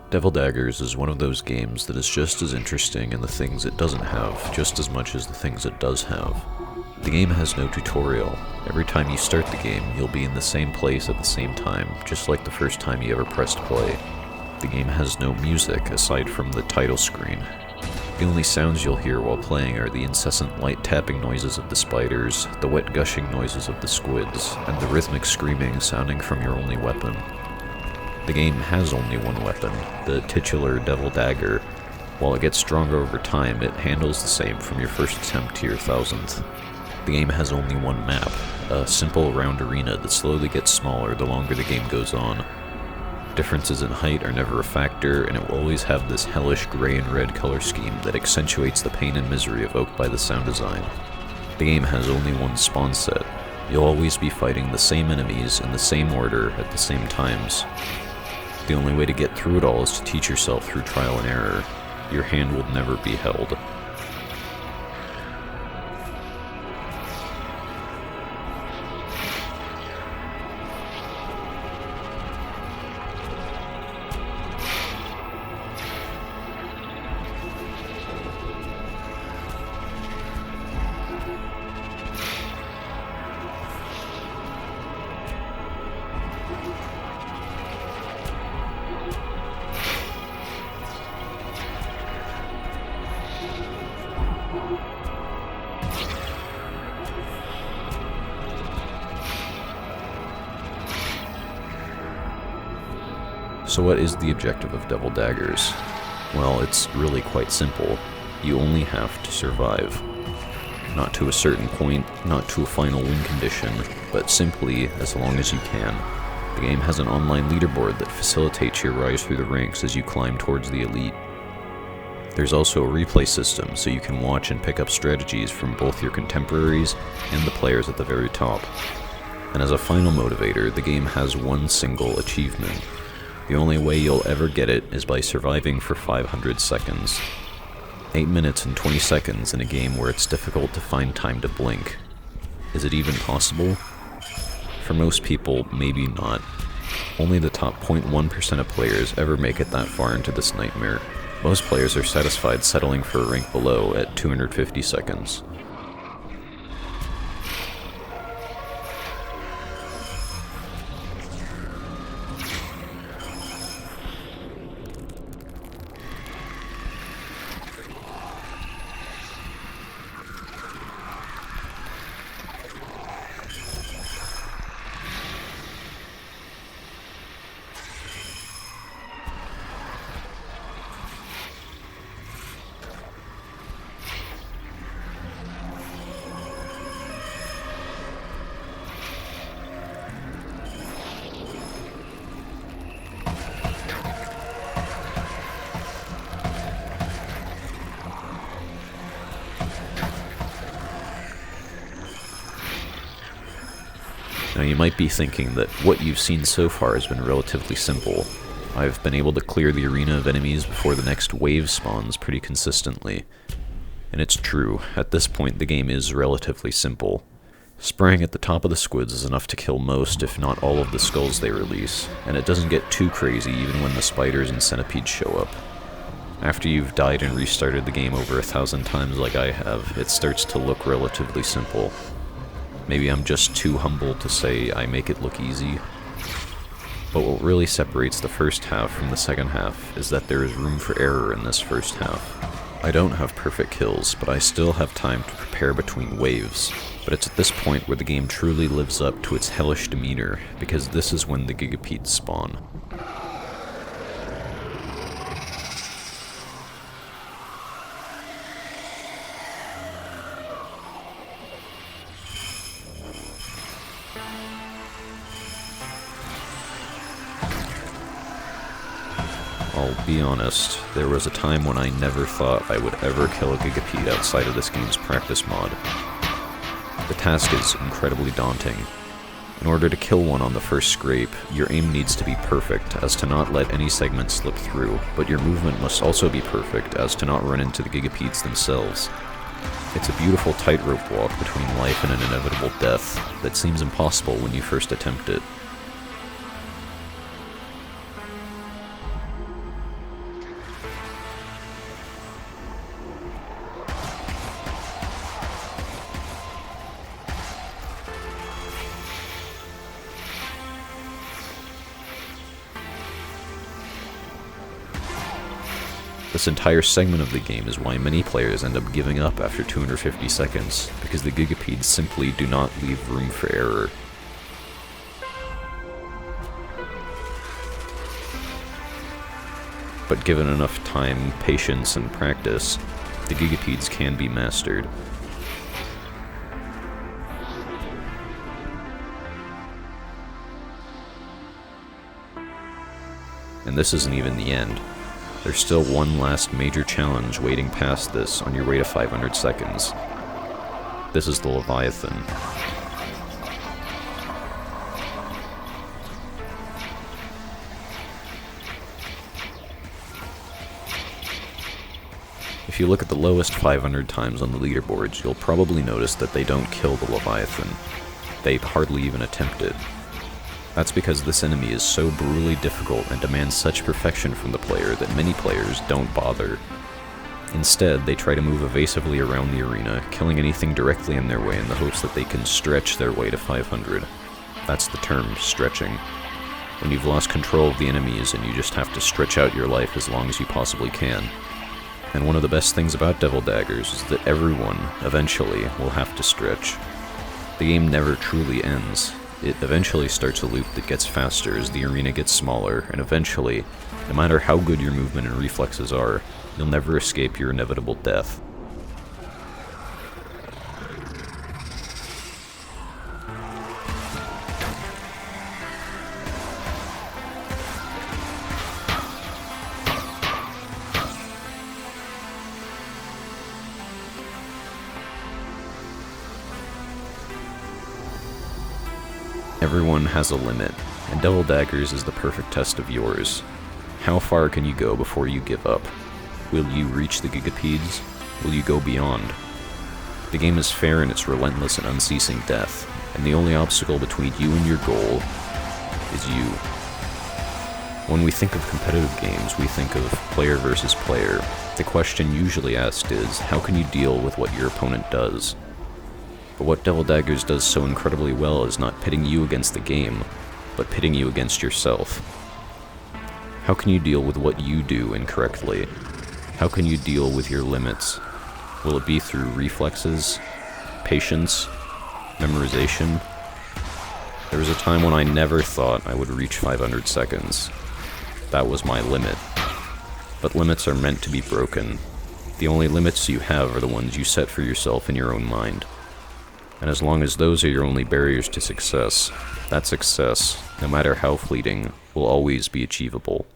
Devil Daggers is one of those games that is just as interesting in the things it doesn't have, just as much as the things it does have. The game has no tutorial. Every time you start the game, you'll be in the same place at the same time, just like the first time you ever pressed play. The game has no music aside from the title screen. The only sounds you'll hear while playing are the incessant light tapping noises of the spiders, the wet gushing noises of the squids, and the rhythmic screaming sounding from your only weapon. The game has only one weapon, the titular Devil Dagger. While it gets stronger over time, it handles the same from your first attempt to your 1000th. The game has only one map, a simple round arena that slowly gets smaller the longer the game goes on. Differences in height are never a factor, and it will always have this hellish gray and red color scheme that accentuates the pain and misery evoked by the sound design. The game has only one spawn set. You'll always be fighting the same enemies in the same order at the same times. The only way to get through it all is to teach yourself through trial and error. Your hand will never be held. So what is the objective of Devil Daggers? Well, it's really quite simple. You only have to survive. Not to a certain point, not to a final win condition, but simply as long as you can. The game has an online leaderboard that facilitates your rise through the ranks as you climb towards the elite. There's also a replay system, so you can watch and pick up strategies from both your contemporaries and the players at the very top. And as a final motivator, the game has one single achievement. The only way you'll ever get it is by surviving for 500 seconds. 8 minutes and 20 seconds in a game where it's difficult to find time to blink. Is it even possible? For most people, maybe not. Only the top 0.1% of players ever make it that far into this nightmare. Most players are satisfied settling for a rank below at 250 seconds. Now you might be thinking that what you've seen so far has been relatively simple. I've been able to clear the arena of enemies before the next wave spawns pretty consistently. And it's true, at this point the game is relatively simple. Spraying at the top of the squids is enough to kill most, if not all of the skulls they release, and it doesn't get too crazy even when the spiders and centipedes show up. After you've died and restarted the game over 1,000 times like I have, it starts to look relatively simple. Maybe I'm just too humble to say I make it look easy. But what really separates the first half from the second half is that there is room for error in this first half. I don't have perfect kills, but I still have time to prepare between waves. But it's at this point where the game truly lives up to its hellish demeanor, because this is when the gigapedes spawn. I'll be honest, there was a time when I never thought I would ever kill a gigapede outside of this game's practice mod. The task is incredibly daunting. In order to kill one on the first scrape, your aim needs to be perfect as to not let any segment slip through, but your movement must also be perfect as to not run into the gigapedes themselves. It's a beautiful tightrope walk between life and an inevitable death that seems impossible when you first attempt it. This entire segment of the game is why many players end up giving up after 250 seconds, because the gigapedes simply do not leave room for error. But given enough time, patience, and practice, the gigapedes can be mastered. And this isn't even the end. There's still one last major challenge waiting past this on your way to 500 seconds. This is the Leviathan. If you look at the lowest 500 times on the leaderboards, you'll probably notice that they don't kill the Leviathan. They hardly even attempt it. That's because this enemy is so brutally difficult and demands such perfection from the player that many players don't bother. Instead, they try to move evasively around the arena, killing anything directly in their way in the hopes that they can stretch their way to 500. That's the term, stretching. When you've lost control of the enemies and you just have to stretch out your life as long as you possibly can. And one of the best things about Devil Daggers is that everyone, eventually, will have to stretch. The game never truly ends. It eventually starts a loop that gets faster as the arena gets smaller, and eventually, no matter how good your movement and reflexes are, you'll never escape your inevitable death. Everyone has a limit, and Devil Daggers is the perfect test of yours. How far can you go before you give up? Will you reach the gigapedes? Will you go beyond? The game is fair in its relentless and unceasing death, and the only obstacle between you and your goal is you. When we think of competitive games, we think of player versus player. The question usually asked is, how can you deal with what your opponent does? But what Devil Daggers does so incredibly well is not pitting you against the game, but pitting you against yourself. How can you deal with what you do incorrectly? How can you deal with your limits? Will it be through reflexes, patience, memorization? There was a time when I never thought I would reach 500 seconds. That was my limit. But limits are meant to be broken. The only limits you have are the ones you set for yourself in your own mind. And as long as those are your only barriers to success, that success, no matter how fleeting, will always be achievable.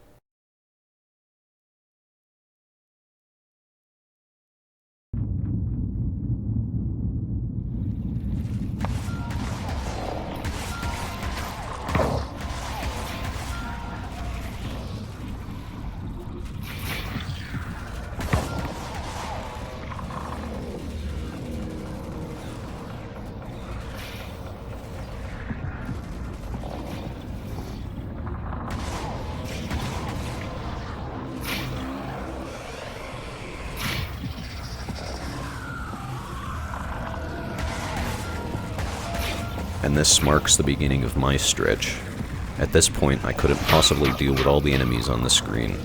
And this marks the beginning of my stretch. At this point, I couldn't possibly deal with all the enemies on the screen.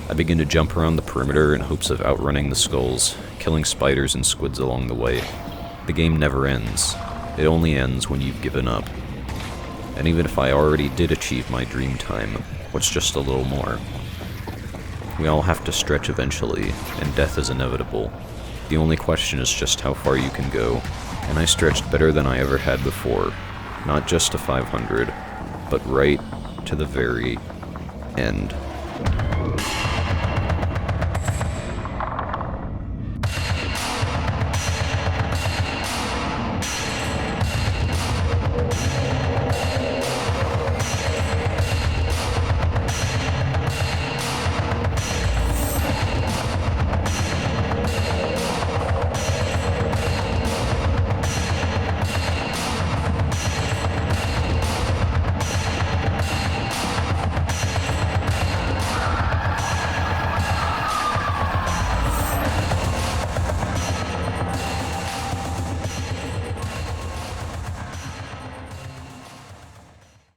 I begin to jump around the perimeter in hopes of outrunning the skulls, killing spiders and squids along the way. The game never ends. It only ends when you've given up. And even if I already did achieve my dream time, what's just a little more? We all have to stretch eventually, and death is inevitable. The only question is just how far you can go. And I stretched better than I ever had before, not just to 500, but right to the very end.